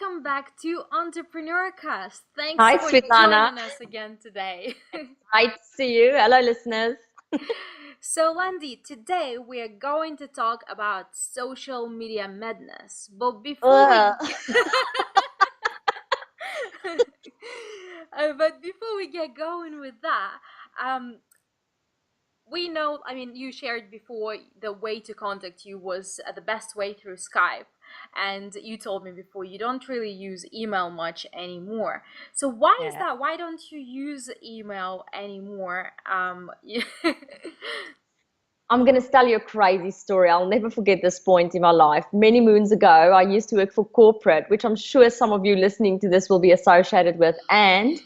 welcome back to Entrepreneurcast. Thanks Hi, for Svietlana. joining us again today. Hi to see you. Hello, listeners. So, Landi, today we are going to talk about social media madness. But before we Ugh. but before we get going with that, um, we know, I mean, you shared before the way to contact you was the best way through Skype. And you told me before you don't really use email much anymore. So why is Yeah. that? Why don't you use email anymore? I'm going to tell you a crazy story. I'll never forget this point in my life. Many moons ago, I used to work for corporate, which I'm sure some of you listening to this will be associated with. And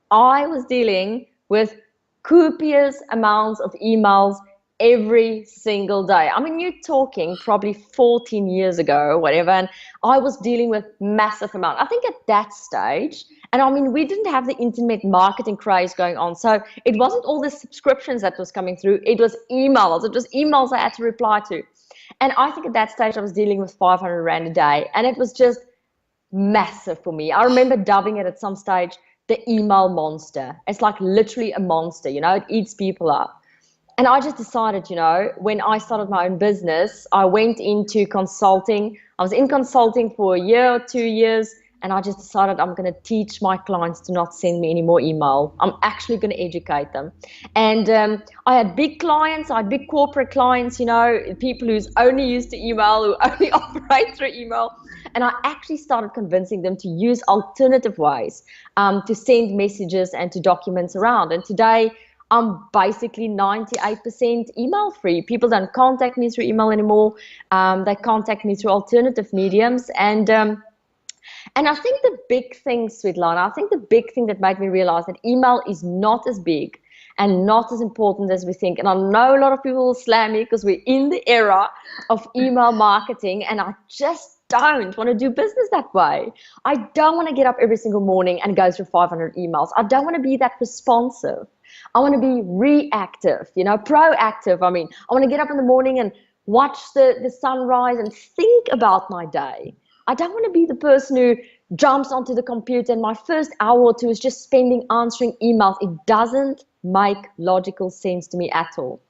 I was dealing with copious amounts of emails every single day. I mean, you're talking probably 14 years ago or whatever, and I was dealing with massive amount. I think at that stage, and I mean, we didn't have the internet marketing craze going on, so it wasn't all the subscriptions that was coming through. It was emails. It was emails I had to reply to, and I think at that stage I was dealing with 500 rand a day, and it was just massive for me. I remember dubbing it at some stage the email monster. It's like literally a monster, it eats people up. And I just decided, when I started my own business, I went into consulting. I was in consulting for a year or 2 years, and I just decided I'm going to teach my clients to not send me any more email. I'm actually going to educate them. And I had big clients, I had big corporate clients, people who's only used to email, who only operate through email. And I actually started convincing them to use alternative ways to send messages and to documents around. And today, I'm basically 98% email free. People don't contact me through email anymore. They contact me through alternative mediums. And I think the big thing, Svetlana, I think the big thing that made me realize that email is not as big and not as important as we think. And I know a lot of people will slam me because we're in the era of email marketing, and I just don't want to do business that way. I don't want to get up every single morning and go through 500 emails. I don't want to be that responsive. I want to be reactive, proactive. I mean, I want to get up in the morning and watch the sunrise and think about my day. I don't want to be the person who jumps onto the computer and my first hour or two is just spending answering emails. It doesn't make logical sense to me at all.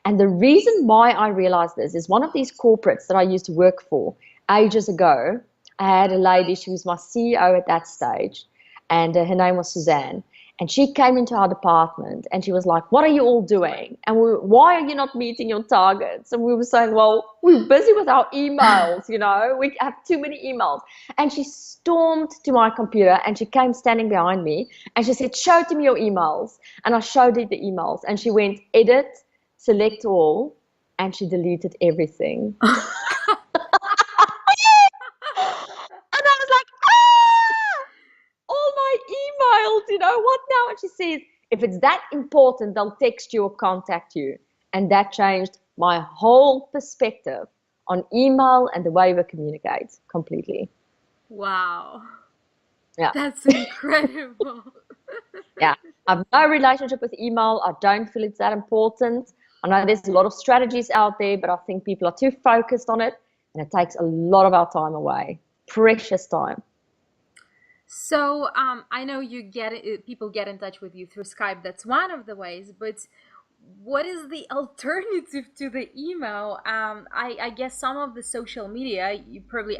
And the reason why I realized this is one of these corporates that I used to work for ages ago. I had a lady, she was my CEO at that stage, and her name was Suzanne. And she came into our department and she was like, what are you all doing? And why are you not meeting your targets? And we were saying, well, we're busy with our emails, we have too many emails. And she stormed to my computer and she came standing behind me and she said, show to me your emails. And I showed her the emails and she went, edit, select all, and she deleted everything. And I was like, all my emails, what now? And she says, if it's that important, they'll text you or contact you. And that changed my whole perspective on email and the way we communicate completely. Wow, Yeah. that's incredible. Yeah. I have no relationship with email. I don't feel it's that important. I know there's a lot of strategies out there, but I think people are too focused on it and it takes a lot of our time away. Precious time. So I know people get in touch with you through Skype. That's one of the ways, but what is the alternative to the email? I guess some of the social media, you probably,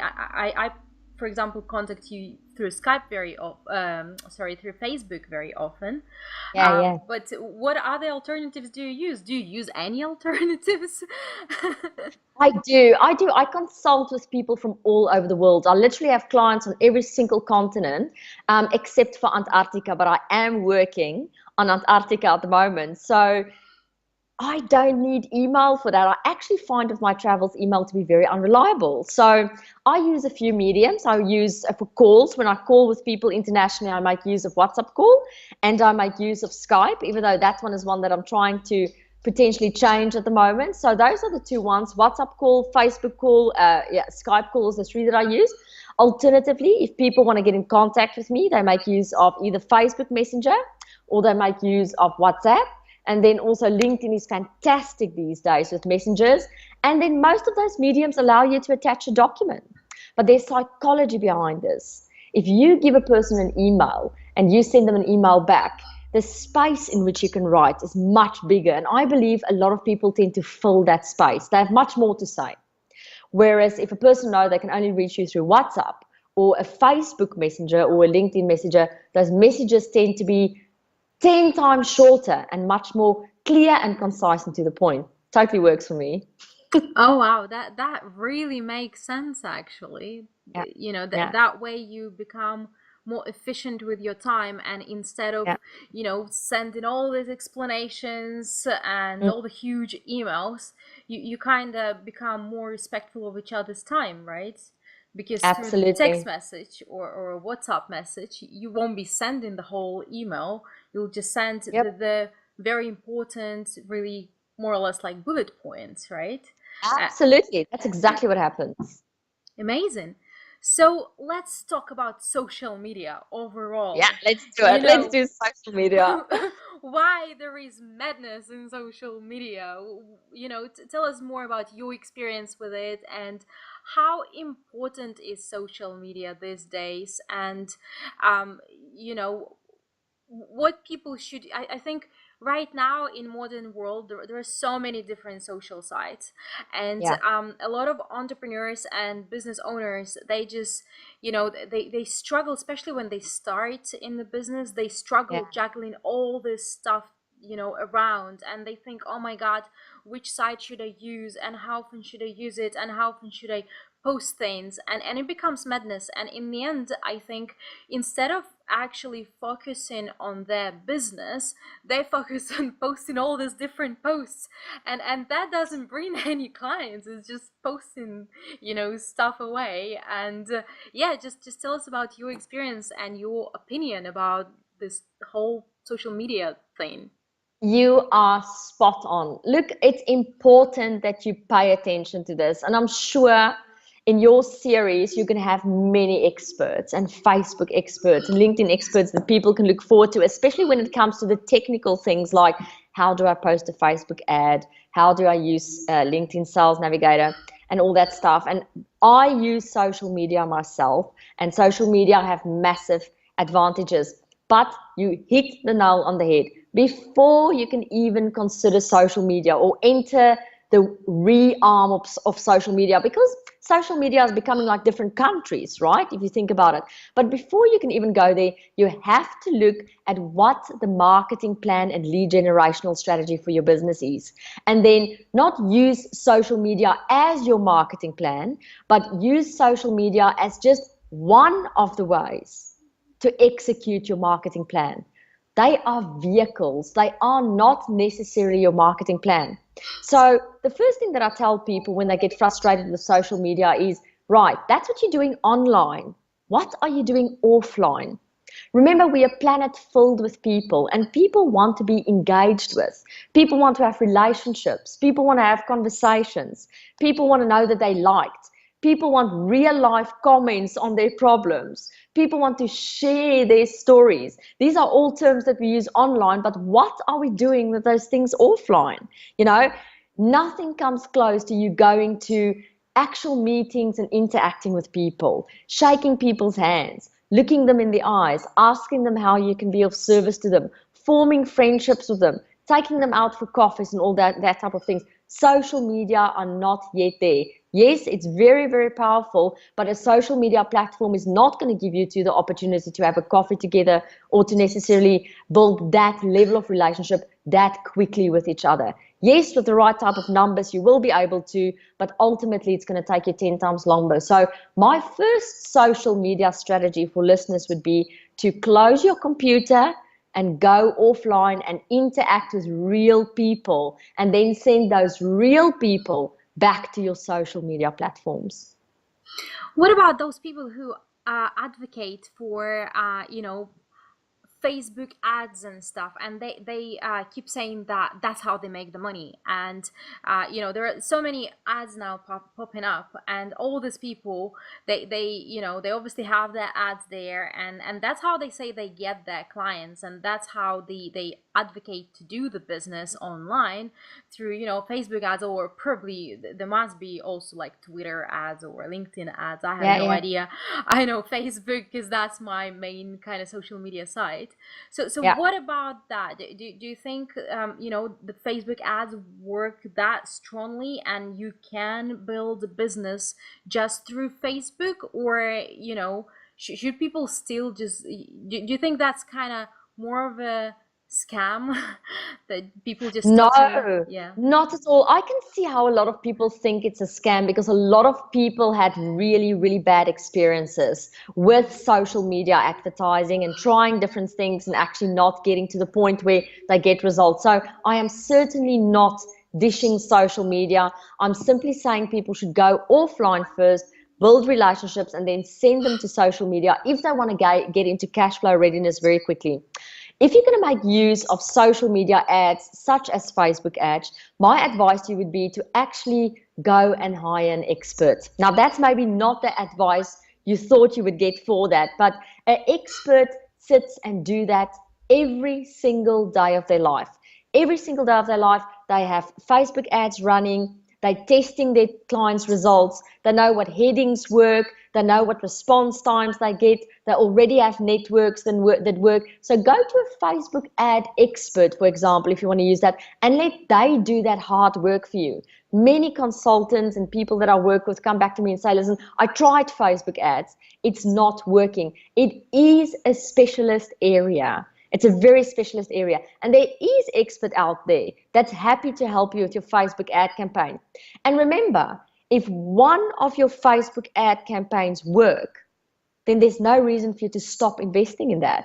for example, contact you through Skype very often, through Facebook very often. Yeah. But what other alternatives do you use? Do you use any alternatives? I do. I consult with people from all over the world. I literally have clients on every single continent, except for Antarctica, but I am working on Antarctica at the moment. So I don't need email for that. I actually find with my travels email to be very unreliable. So I use a few mediums. I use for calls. When I call with people internationally, I make use of WhatsApp call and I make use of Skype, even though that one is one that I'm trying to potentially change at the moment. So those are the two ones: WhatsApp call, Facebook call, Skype call is the three that I use. Alternatively, if people want to get in contact with me, they make use of either Facebook Messenger or they make use of WhatsApp. And then also LinkedIn is fantastic these days with messengers. And then most of those mediums allow you to attach a document. But there's psychology behind this. If you give a person an email and you send them an email back, the space in which you can write is much bigger. And I believe a lot of people tend to fill that space. They have much more to say. Whereas if a person knows they can only reach you through WhatsApp or a Facebook Messenger or a LinkedIn Messenger, those messages tend to be 10 times shorter and much more clear and concise and to the point. Totally works for me. Oh wow, that really makes sense actually. Yeah, yeah, That way you become more efficient with your time, and instead of, yeah. sending all these explanations and Mm, all the huge emails, you kind of become more respectful of each other's time, right? Because through the text absolutely. message or a WhatsApp message, you won't be sending the whole email. You'll just send Yep, the very important, really more or less like bullet points, right? Uh, absolutely. That's exactly what happens. Amazing. So let's talk about social media Yeah, overall. let's do You it. Let's know, do social media. why there is madness in social media. Tell us more about your experience with it, and how important is social media these days, and um, you know, what people should. I think right now in modern world there are so many different social sites, and Yeah, a lot of entrepreneurs and business owners, they just, they struggle, especially when they start in the business. They yeah. struggle juggling all this stuff, around, and they think, oh my god, which site should I use, and how often should I use it, and how often should I post things, and it becomes madness. And in the end, I think instead of actually focusing on their business, they focus on posting all these different posts, and that doesn't bring any clients. It's just posting, stuff away. And yeah, just tell us about your experience and your opinion about this whole social media thing. You are spot on. Look, it's important that you pay attention to this. And I'm sure in your series, you're going to have many experts and Facebook experts and LinkedIn experts that people can look forward to, especially when it comes to the technical things like how do I post a Facebook ad? How do I use LinkedIn Sales Navigator and all that stuff? And I use social media myself, and social media have massive advantages. But you hit the nail on the head. Before you can even consider social media or enter the realm of social media, because social media is becoming like different countries, right? If you think about it. But before you can even go there, you have to look at what the marketing plan and lead generational strategy for your business is. And then not use social media as your marketing plan, but use social media as just one of the ways to execute your marketing plan. They are vehicles, they are not necessarily your marketing plan. So, the first thing that I tell people when they get frustrated with social media is right, that's what you're doing online. What are you doing offline? Remember, we are a planet filled with people, and people want to be engaged with. People want to have relationships. People want to have conversations. People want to know that they liked. People want real life comments on their problems. People want to share their stories. These are all terms that we use online, but what are we doing with those things offline? You know, nothing comes close to you going to actual meetings and interacting with people, shaking people's hands, looking them in the eyes, asking them how you can be of service to them, forming friendships with them, taking them out for coffees and all that type of things. Social media are not yet there. Yes, it's very, very powerful, but a social media platform is not going to give you the opportunity to have a coffee together or to necessarily build that level of relationship that quickly with each other. Yes, with the right type of numbers, you will be able to, but ultimately it's going to take you 10 times longer. So my first social media strategy for listeners would be to close your computer and go offline and interact with real people, and then send those real people back to your social media platforms. What about those people who advocate for, Facebook ads and stuff, and they keep saying that that's how they make the money. And there are so many ads now popping up, and all these people, they obviously have their ads there, and that's how they say they get their clients, and that's how they advocate to do the business online through Facebook ads, or probably there must be also like Twitter ads or LinkedIn ads. I have Yeah, no yeah. idea. I know Facebook because that's my main kind of social media site. So Yeah. what about that? Do you think the Facebook ads work that strongly, and you can build a business just through Facebook, or should people still just do you think that's kind of more of a scam that people just totally, No, yeah. not at all. I can see how a lot of people think it's a scam because a lot of people had really, really bad experiences with social media advertising and trying different things and actually not getting to the point where they get results. So I am certainly not dishing social media. I'm simply saying people should go offline first, build relationships, and then send them to social media if they want to get into cash flow readiness very quickly. If you're going to make use of social media ads, such as Facebook ads, my advice to you would be to actually go and hire an expert. Now, that's maybe not the advice you thought you would get for that, but an expert sits and do that every single day of their life. Every single day of their life, they have Facebook ads running. They're testing their clients' results. They know what headings work. They know what response times they get. They already have networks that work. So go to a Facebook ad expert, for example, if you want to use that, and let they do that hard work for you. Many consultants and people that I work with come back to me and say, listen, I tried Facebook ads. It's not working. It is a specialist area. It's a very specialist area. And there is expert out there that's happy to help you with your Facebook ad campaign. And remember, if one of your Facebook ad campaigns work, then there's no reason for you to stop investing in that,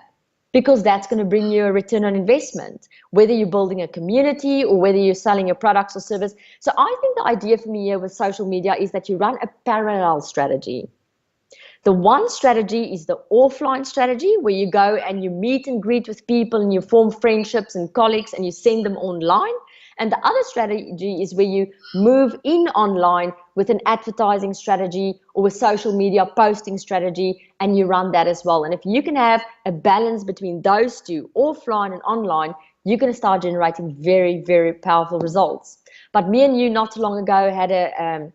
because that's going to bring you a return on investment, whether you're building a community or whether you're selling your products or service. So I think the idea for me here with social media is that you run a parallel strategy. The one strategy is the offline strategy, where you go and you meet and greet with people and you form friendships and colleagues and you send them online. And the other strategy is where you move in online with an advertising strategy or a social media posting strategy, and you run that as well. And if you can have a balance between those two, offline and online, you're going to start generating very, very powerful results. But me and you not too long ago had a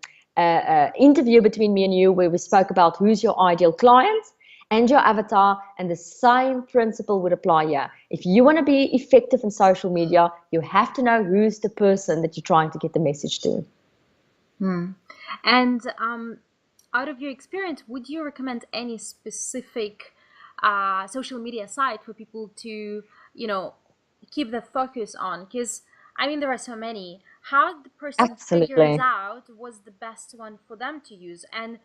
interview between me and you where we spoke about who's your ideal client and your avatar, and the same principle would apply here. If you want to be effective in social media, you have to know who's the person that you're trying to get the message to. And out of your experience, would you recommend any specific social media site for people to, you know, keep the focus on? Because I mean, there are so many. How the person figures Absolutely. out was the best one for them to use, and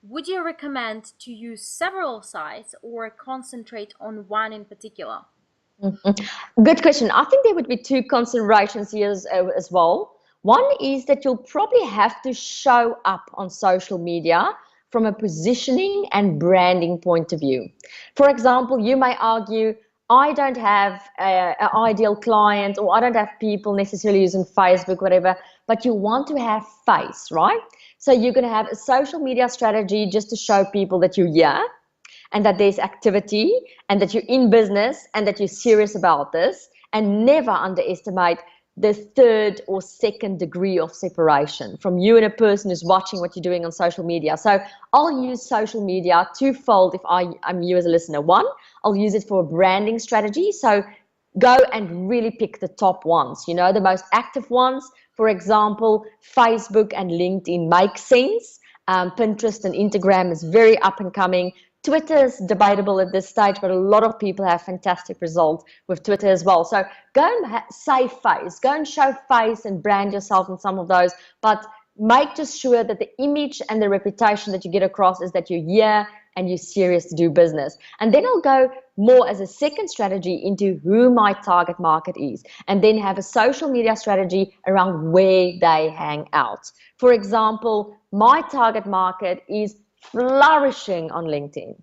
would you recommend to use several sites or concentrate on one in particular? Good question. I think there would be two considerations here as well. One is that you'll probably have to show up on social media from a positioning and branding point of view. For example, you may argue, I don't have an ideal client, or I don't have people necessarily using Facebook, whatever, but you want to have face, right? So you're going to have a social media strategy just to show people that you're here and that there's activity and that you're in business and that you're serious about this, and never underestimate the third or second degree of separation from you and a person who's watching what you're doing on social media. So I'll use social media twofold if I'm you as a listener. One, I'll use it for a branding strategy. So go and really pick the top ones, the most active ones. For example, Facebook and LinkedIn make sense. Pinterest and Instagram is very up and coming. Twitter is debatable at this stage, but a lot of people have fantastic results with Twitter as well. So go and say face, go and show face and brand yourself in some of those, but make just sure that the image and the reputation that you get across is that you're here and you're serious to do business. And then I'll go more as a second strategy into who my target market is, and then have a social media strategy around where they hang out. For example, my target market is flourishing on LinkedIn.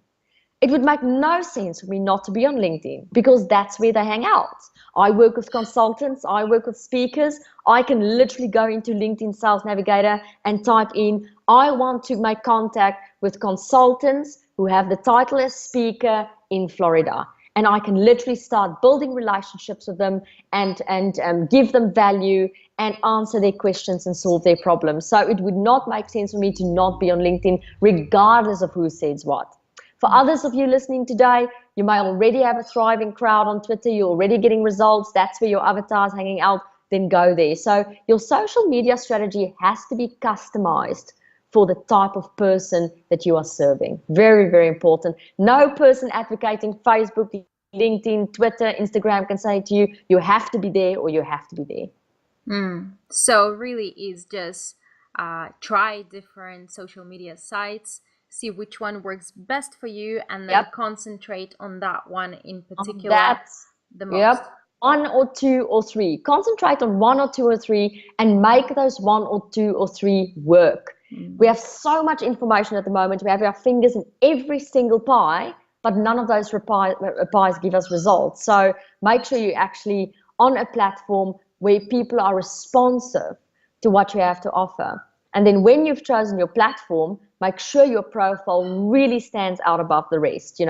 It would make no sense for me not to be on LinkedIn because that's where they hang out. I work with consultants, I work with speakers. I can literally go into LinkedIn Sales Navigator and type in, I want to make contact with consultants who have the title as speaker in Florida. And I can literally start building relationships with them and give them value and answer their questions and solve their problems. So it would not make sense for me to not be on LinkedIn, regardless of who says what. For others of you listening today, you may already have a thriving crowd on Twitter. You're already getting results. That's where your avatar is hanging out. Then go there. So your social media strategy has to be customized for the type of person that you are serving. Very, very important. No person advocating Facebook, LinkedIn, Twitter, Instagram can say to you, you have to be there or you have to be there. So really is just try different social media sites, see which one works best for you, and then concentrate on that one in particular the most. One or two or three. Concentrate on one or two or three and make those one or two or three work. We have so much information at the moment. We have our fingers in every single pie, but none of those pies give us results. So make sure you're actually on a platform where people are responsive to what you have to offer. And then when you've chosen your platform, make sure your profile really stands out above the rest.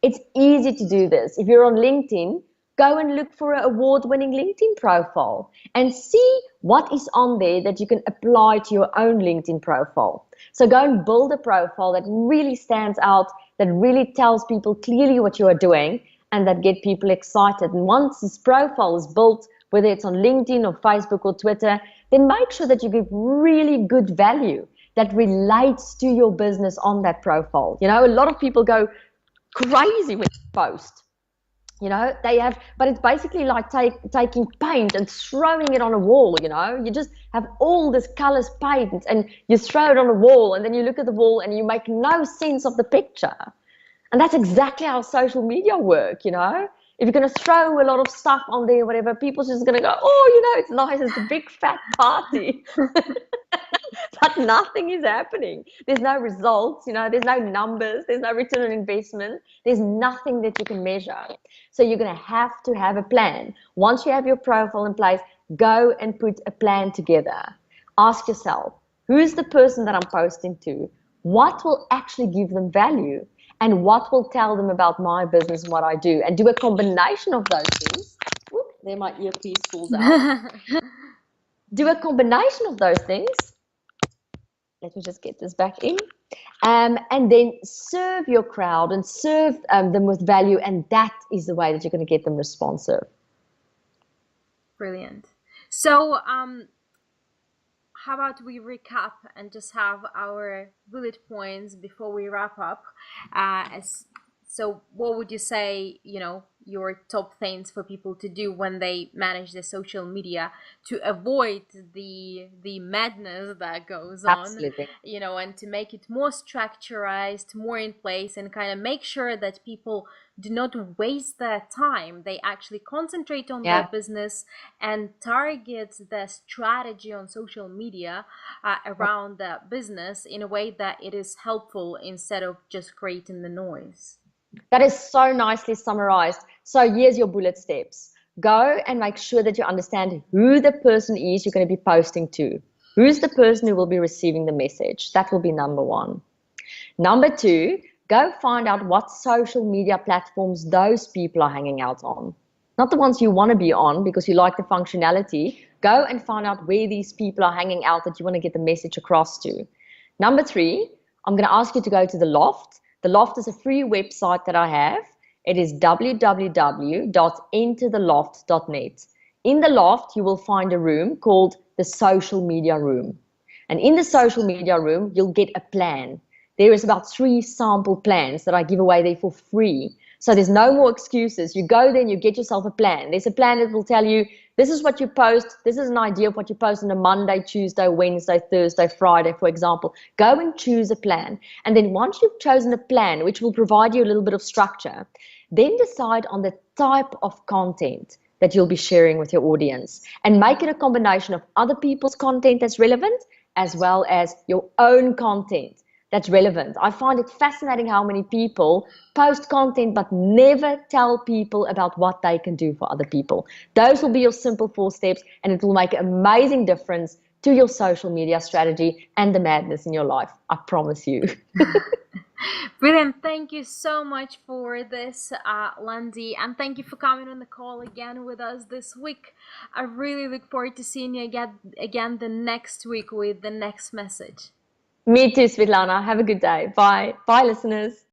It's easy to do this. If you're on LinkedIn, go and look for an award-winning LinkedIn profile and see what is on there that you can apply to your own LinkedIn profile. So go and build a profile that really stands out, that really tells people clearly what you are doing, and that get people excited. And once this profile is built, whether it's on LinkedIn or Facebook or Twitter, then make sure that you give really good value that relates to your business on that profile. A lot of people go crazy when they post. But it's basically like taking paint and throwing it on a wall. You just have all this colors paint and you throw it on a wall, and then you look at the wall and you make no sense of the picture. And that's exactly how social media work. If you're going to throw a lot of stuff on there, whatever, people's just going to go, oh, it's nice, it's a big fat party. But nothing is happening. There's no results, there's no numbers, there's no return on investment, there's nothing that you can measure. So you're going to have a plan. Once you have your profile in place, go and put a plan together. Ask yourself, who's the person that I'm posting to? What will actually give them value? And what will tell them about my business and what I do? And do a combination of those things. Whoop, there my earpiece falls out. Do a combination of those things. Let me just get this back in. And then serve your crowd and serve them with value. And that is the way that you're going to get them responsive. Brilliant. So how about we recap and just have our bullet points before we wrap up? So what would you say, your top things for people to do when they manage their social media to avoid the madness that goes on? Absolutely. And to make it more structured, more in place, and kind of make sure that people do not waste their time. They actually concentrate on their business and target their strategy on social media around the business in a way that it is helpful instead of just creating the noise. That is so nicely summarized. So here's your bullet steps. Go and make sure that you understand who the person is you're going to be posting to. Who's the person who will be receiving the message? That will be number one. Number two, go find out what social media platforms those people are hanging out on. Not the ones you want to be on because you like the functionality. Go and find out where these people are hanging out that you want to get the message across to. Number three, I'm going to ask you to go to The Loft. The Loft is a free website that I have. It is www.entertheloft.net. In The Loft, you will find a room called the Social Media Room. And in the Social Media Room, you'll get a plan. There is about 3 sample plans that I give away there for free. So there's no more excuses. You go there and you get yourself a plan. There's a plan that will tell you, this is what you post. This is an idea of what you post on a Monday, Tuesday, Wednesday, Thursday, Friday, for example. Go and choose a plan. And then once you've chosen a plan, which will provide you a little bit of structure, then decide on the type of content that you'll be sharing with your audience and make it a combination of other people's content that's relevant as well as your own content that's relevant. I find it fascinating how many people post content but never tell people about what they can do for other people. Those will be your simple 4 steps, and it will make an amazing difference to your social media strategy and the madness in your life. I promise you. Brilliant. Thank you so much for this, Landi, and thank you for coming on the call again with us this week. I really look forward to seeing you again the next week with the next message. Me too, Svetlana. Have a good day. Bye. Bye, listeners.